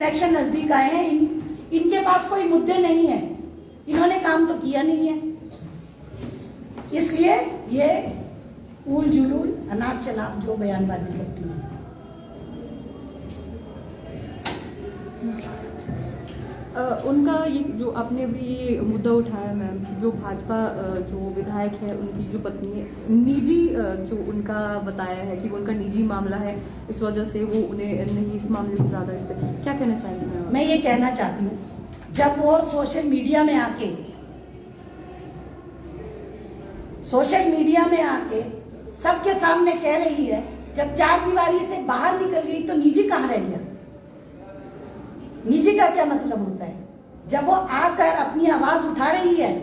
Election नजदीक आए हैं, इनके पास कोई मुद्दे नहीं है, इन्होंने काम तो किया नहीं है, इसलिए ये उल जुलूल अनाप शनाप जो बयानबाजी करती है। उनका ये जो आपने भी ये मुद्दा उठाया मैम कि जो भाजपा जो विधायक है उनकी जो पत्नी है, निजी जो उनका बताया है कि वो उनका निजी मामला है, इस वजह से वो उन्हें नहीं इस मामले को ज्यादा इस पर क्या कहना चाहेंगे मैम? मैं ये कहना चाहती हूँ, जब वो सोशल मीडिया में आके सबके सामने कह रही है, जब चार दीवारी से बाहर निकल गई तो निजी कहाँ रह गया? निजी का क्या मतलब होता है? जब वो आकर अपनी आवाज उठा रही है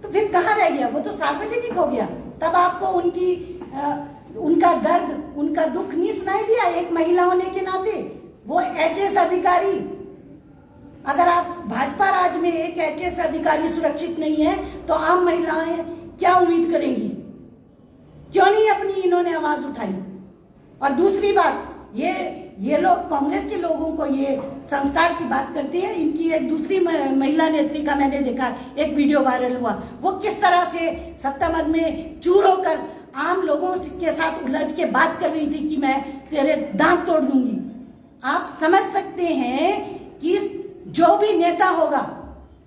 तो फिर कहाँ रह गया? वो तो सार्वजनिक हो गया। तब आपको उनका दर्द, उनका दुख नहीं सुनाई दिया? एक महिला होने के नाते वो एचएस अधिकारी, अगर आप भाजपा राज में एक एचएस अधिकारी सुरक्षित नहीं है तो आम महिलाएं क्या उम्मीद करेंगी? क्यों नहीं अपनी इन्होंने आवाज उठाई? और दूसरी बात, ये लोग कांग्रेस के लोगों को ये संस्कार की बात करते हैं। इनकी एक दूसरी महिला नेत्री का मैंने देखा, एक वीडियो वायरल हुआ, वो किस तरह से सत्ता मद में चूर होकर आम लोगों के साथ उलझ के बात कर रही थी कि मैं तेरे दांत तोड़ दूंगी। आप समझ सकते हैं कि जो भी नेता होगा,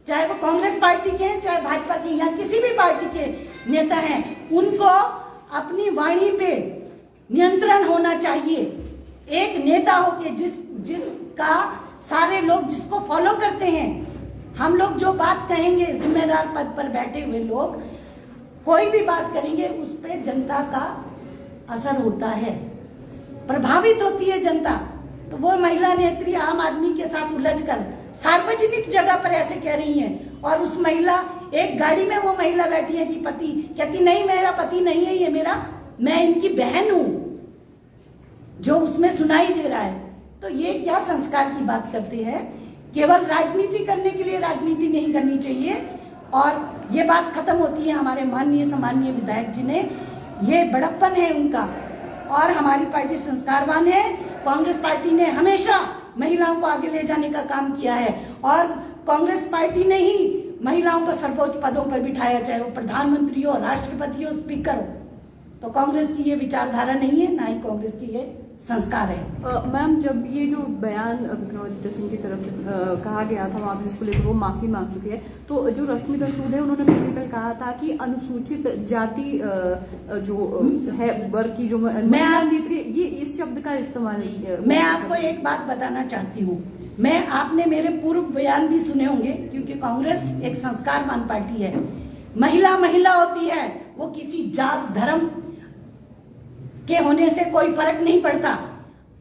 चाहे वो कांग्रेस पार्टी के हैं, चाहे भाजपा की या किसी भी पार्टी के नेता हैं, उनको अपनी वाणी पे नियंत्रण होना चाहिए। एक नेता हो के जिसका सारे लोग जिसको फॉलो करते हैं, हम लोग जो बात कहेंगे, जिम्मेदार पद पर बैठे हुए लोग कोई भी बात करेंगे, उस पर जनता का असर होता है, प्रभावित होती है जनता। तो वो महिला नेत्री आम आदमी के साथ उलझकर सार्वजनिक जगह पर ऐसे कह रही हैं, और उस महिला, एक गाड़ी में वो महिला बैठी है कि पति, कहती नहीं मेरा पति नहीं है, ये मैं इनकी बहन हूं, जो उसमें सुनाई दे रहा है। तो ये क्या संस्कार की बात करते हैं? केवल राजनीति करने के लिए राजनीति नहीं करनी चाहिए। और ये बात खत्म होती है हमारे माननीय सम्माननीय विधायक जी ने, ये बड़प्पन है उनका। और हमारी पार्टी संस्कारवान है। कांग्रेस पार्टी ने हमेशा महिलाओं को आगे ले जाने का काम किया है, और कांग्रेस पार्टी ने ही महिलाओं को सर्वोच्च पदों पर बिठाया, चाहे वो प्रधानमंत्री हो, राष्ट्रपति हो, स्पीकर हो। तो कांग्रेस की ये विचारधारा नहीं है, ना ही कांग्रेस की ये संस्कार है। मैम, जब ये जो बयान विक्रमादित्य सिंह की तरफ से कहा गया था, वहां पर जिसको लेकर वो माफी मांग चुके हैं, तो जो रश्मिता सूद है उन्होंने कल कहा था कि अनुसूचित जाति जो है वर्ग की जो महिला नेत्री, ये इस शब्द का इस्तेमाल। मैं आपको एक बात बताना चाहती हूँ, आपने मेरे पूर्व बयान भी सुने होंगे, क्योंकि कांग्रेस एक संस्कारवान पार्टी है। महिला होती है, वो किसी जात धर्म के होने से कोई फर्क नहीं पड़ता।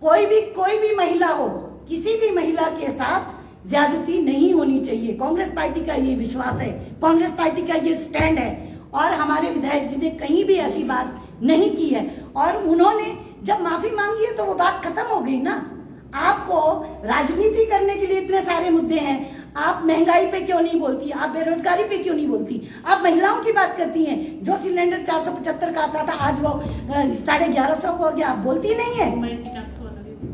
कोई भी महिला हो, किसी भी महिला के साथ ज्यादती नहीं होनी चाहिए। कांग्रेस पार्टी का ये विश्वास है, कांग्रेस पार्टी का ये स्टैंड है, और हमारे विधायक जी ने कहीं भी ऐसी बात नहीं की है। और उन्होंने जब माफी मांगी है तो वो बात खत्म हो गई ना। आपको राजनीति करने के लिए इतने सारे मुद्दे हैं, आप महंगाई पे क्यों नहीं बोलती? आप बेरोजगारी पे क्यों नहीं बोलती? आप महिलाओं की बात करती हैं। जो सिलेंडर 475 का आता था, आज वो 1150 को हो गया, आप बोलती नहीं है।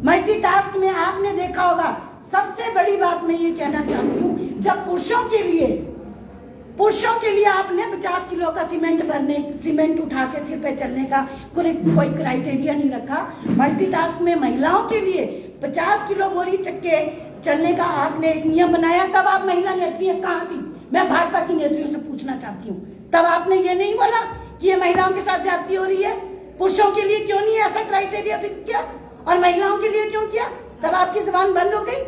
मल्टीटास्क में आपने देखा होगा। सबसे बड़ी बात मैं ये कहना चाहती हूँ, जब पुरुषों के लिए आपने 50 किलो का सीमेंट उठा के सिर पे चलने का कोई क्राइटेरिया नहीं रखा, मल्टीटास्क में महिलाओं के लिए 50 किलो बोरी चक्के चलने का आपने एक नियम बनाया। तब आप महिला नेत्रियां कहाँ थी? मैं भाजपा की नेत्रियों से पूछना चाहती हूँ, तब आपने ये नहीं बोला कि ये महिलाओं के साथ ज्यादती हो रही है? पुरुषों के लिए क्यों नहीं ऐसा क्राइटेरिया फिक्स किया, और महिलाओं के लिए क्यों किया? तब आपकी जुबान बंद हो गई।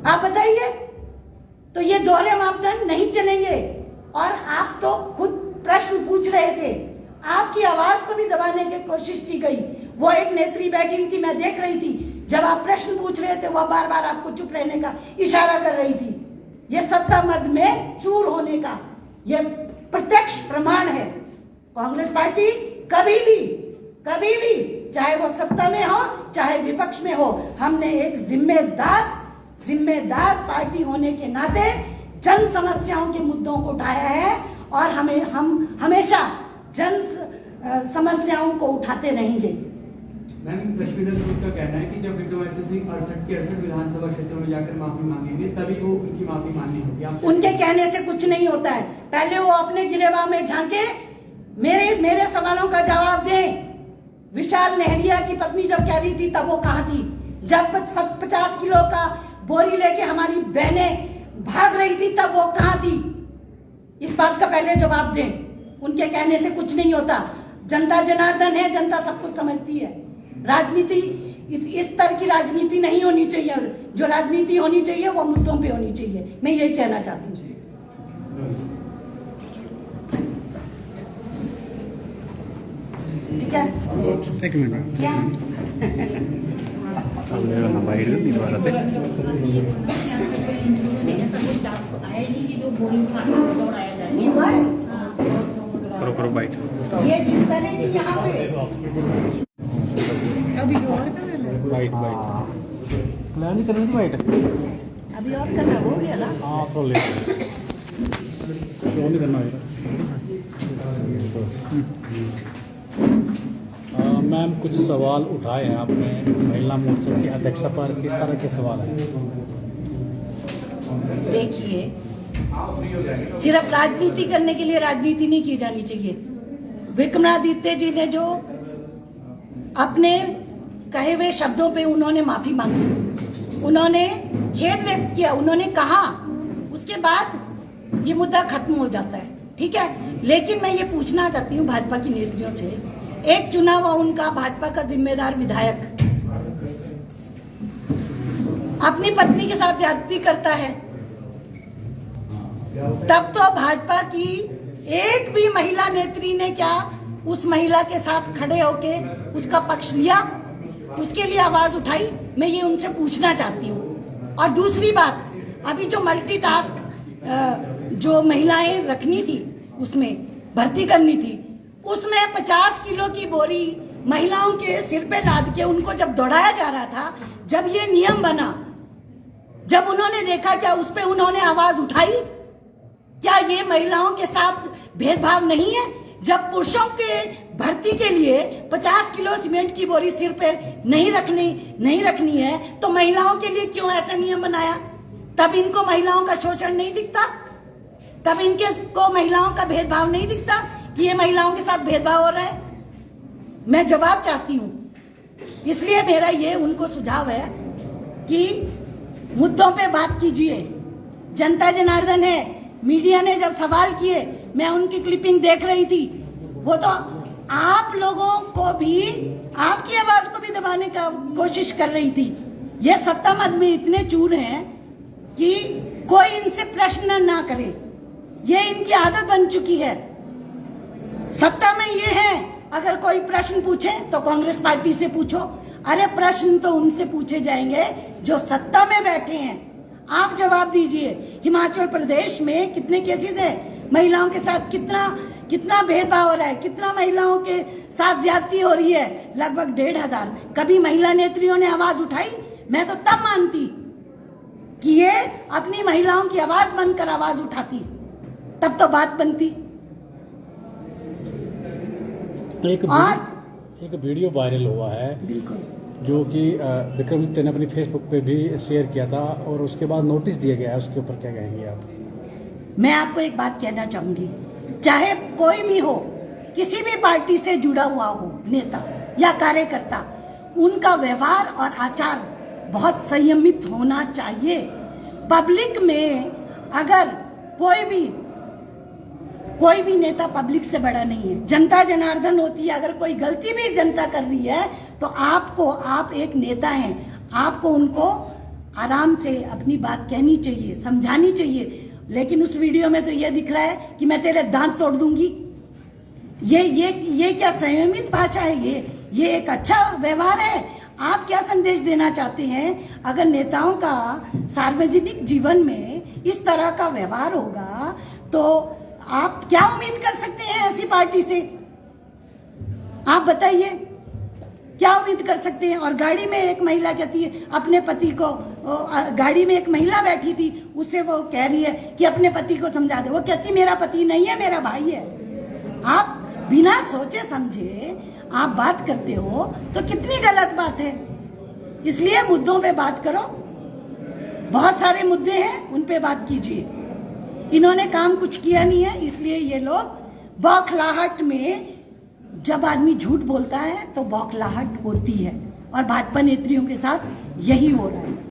आप बताइए। तो ये दोहरे मापदंड नहीं चलेंगे। और आप तो खुद प्रश्न पूछ रहे थे, आपकी आवाज को भी दबाने की कोशिश की गई। वो एक नेत्री बैठी हुई थी, मैं देख रही थी, जब आप प्रश्न पूछ रहे थे वह बार बार आपको चुप रहने का इशारा कर रही थी। ये सत्ता मद में चूर होने का ये प्रत्यक्ष प्रमाण है। कांग्रेस पार्टी कभी भी चाहे वो सत्ता में हो चाहे विपक्ष में हो, हमने एक जिम्मेदार पार्टी होने के नाते जन समस्याओं के मुद्दों को उठाया है, और हम हमेशा जन समस्याओं को उठाते रहेंगे। मैम रश्मिता सूद का कहना है कि जब विक्रमादित्य सिंह 68 के 68 विधानसभा क्षेत्रों में जाकर माफी मांगेंगे तभी वो उनकी माफी माननी होगी। आप उनके कहने से कुछ नहीं होता है। पहले वो अपने गिलेबा में झांके, मेरे सवालों का जवाब दें। विशाल नेहरिया की पत्नी जब कह रही थी तब वो कहाँ थी? जब 50 किलो का बोरी लेके हमारी बहनें भाग रही थी तब वो कहाँ थी? इस बात का पहले जवाब दें। उनके कहने से कुछ नहीं होता। जनता जनार्दन है, जनता सब कुछ समझती है। राजनीति इस तरह की राजनीति नहीं होनी चाहिए। जो राजनीति होनी चाहिए वो मुद्दों पे होनी चाहिए। मैं यही कहना चाहती हूँ। ठीक है, एक मिनट क्या मेरा नंबर है दोबारा से ऐसा कुछ टास्क आया ही नहीं कि जो बोरिंग दौड़ाया जाए। नहीं हुआ है? करो करो बाइट ये चीज पहले थी यहाँ पे। अभी और करना है, बाइट प्लान नहीं करनी थी बाइट। अभी और करना हो गया ना? हाँ तो ले नहीं करना है। मैम कुछ सवाल उठाए हैं आपने महिला मोर्चा की अध्यक्षा पर, किस तरह के सवाल हैं? देखिए, सिर्फ राजनीति करने के लिए राजनीति नहीं की जानी चाहिए। विक्रमादित्य जी ने जो अपने कहे हुए शब्दों पे उन्होंने माफी मांगी, उन्होंने खेद व्यक्त किया, उन्होंने कहा, उसके बाद ये मुद्दा खत्म हो जाता है। ठीक है, लेकिन मैं ये पूछना चाहती हूँ भाजपा की नेत्रियों से, एक चुना हुआ उनका भाजपा का जिम्मेदार विधायक अपनी पत्नी के साथ ज्यादती करता है, तब तो भाजपा की एक भी महिला नेत्री ने क्या उस महिला के साथ खड़े होके उसका पक्ष लिया, उसके लिए आवाज उठाई? मैं ये उनसे पूछना चाहती हूँ। और दूसरी बात, अभी जो मल्टीटास्क जो महिलाएं रखनी थी, उसमें भर्ती करनी थी, उसमें 50 किलो की बोरी महिलाओं के सिर पे लाद के उनको जब दौड़ाया जा रहा था, जब ये नियम बना, जब उन्होंने देखा, क्या उस पे उन्होंने आवाज उठाई? क्या ये महिलाओं के साथ भेदभाव नहीं है? जब पुरुषों के भर्ती के लिए 50 किलो सीमेंट की बोरी सिर पे नहीं रखनी है, तो महिलाओं के लिए क्यों ऐसा नियम बनाया? तब इनको महिलाओं का शोषण नहीं दिखता? तब इनके को महिलाओं का भेदभाव नहीं दिखता कि ये महिलाओं के साथ भेदभाव हो रहा है? मैं जवाब चाहती हूँ। इसलिए मेरा ये उनको सुझाव है कि मुद्दों पे बात कीजिए। जनता जनार्दन है, मीडिया ने जब सवाल किए, मैं उनकी क्लिपिंग देख रही थी, वो तो आप लोगों को भी, आपकी आवाज को भी दबाने का कोशिश कर रही थी। ये सत्ता मद में इतने चूर हैं कि कोई इनसे प्रश्न ना करे, ये इनकी आदत बन चुकी है। सत्ता में ये है, अगर कोई प्रश्न पूछे तो कांग्रेस पार्टी से पूछो। अरे प्रश्न तो उनसे पूछे जाएंगे जो सत्ता में बैठे हैं। आप जवाब दीजिए, हिमाचल प्रदेश में कितने केसेस है? महिलाओं के साथ कितना भेदभाव हो रहा है? कितना महिलाओं के साथ ज्यादती हो रही है? लगभग 1,500। कभी महिला नेत्रियों ने आवाज उठाई? मैं तो तब मानती कि ये अपनी महिलाओं की आवाज बनकर आवाज उठाती, तब तो बात बनती। एक वीडियो वायरल हुआ है जो कि विक्रमादित्य ने अपनी फेसबुक पे भी शेयर किया था और उसके बाद नोटिस दिया गया है, उसके ऊपर क्या कहेंगे आप? मैं आपको एक बात कहना चाहूंगी, चाहे कोई भी हो, किसी भी पार्टी से जुड़ा हुआ हो, नेता या कार्यकर्ता, उनका व्यवहार और आचार बहुत संयमित होना चाहिए। पब्लिक में अगर कोई भी नेता पब्लिक से बड़ा नहीं है, जनता जनार्दन होती है। अगर कोई गलती भी जनता कर रही है तो आप एक नेता हैं, आपको उनको आराम से अपनी बात कहनी चाहिए, समझानी चाहिए। लेकिन उस वीडियो में तो ये दिख रहा है कि मैं तेरे दांत तोड़ दूंगी। ये क्या संयमित भाषा है? ये एक अच्छा व्यवहार है? आप क्या संदेश देना चाहते हैं? अगर नेताओं का सार्वजनिक जीवन में इस तरह का व्यवहार होगा तो आप क्या उम्मीद कर सकते हैं ऐसी पार्टी से? आप बताइए, क्या उम्मीद कर सकते हैं? और गाड़ी में एक महिला कहती है अपने पति को, गाड़ी में एक महिला बैठी थी, उससे वो कह रही है कि अपने पति को समझा दे। वो कहती मेरा पति नहीं है, मेरा भाई है। आप बिना सोचे समझे आप बात करते हो तो कितनी गलत बात है। इसलिए मुद्दों पे बात करो, बहुत सारे मुद्दे हैं उन पे बात कीजिए। इन्होंने काम कुछ किया नहीं है, इसलिए ये लोग बौखलाहट में, जब आदमी झूठ बोलता है तो बौखलाहट होती है, और भाजपा नेत्रियों के साथ यही हो रहा है।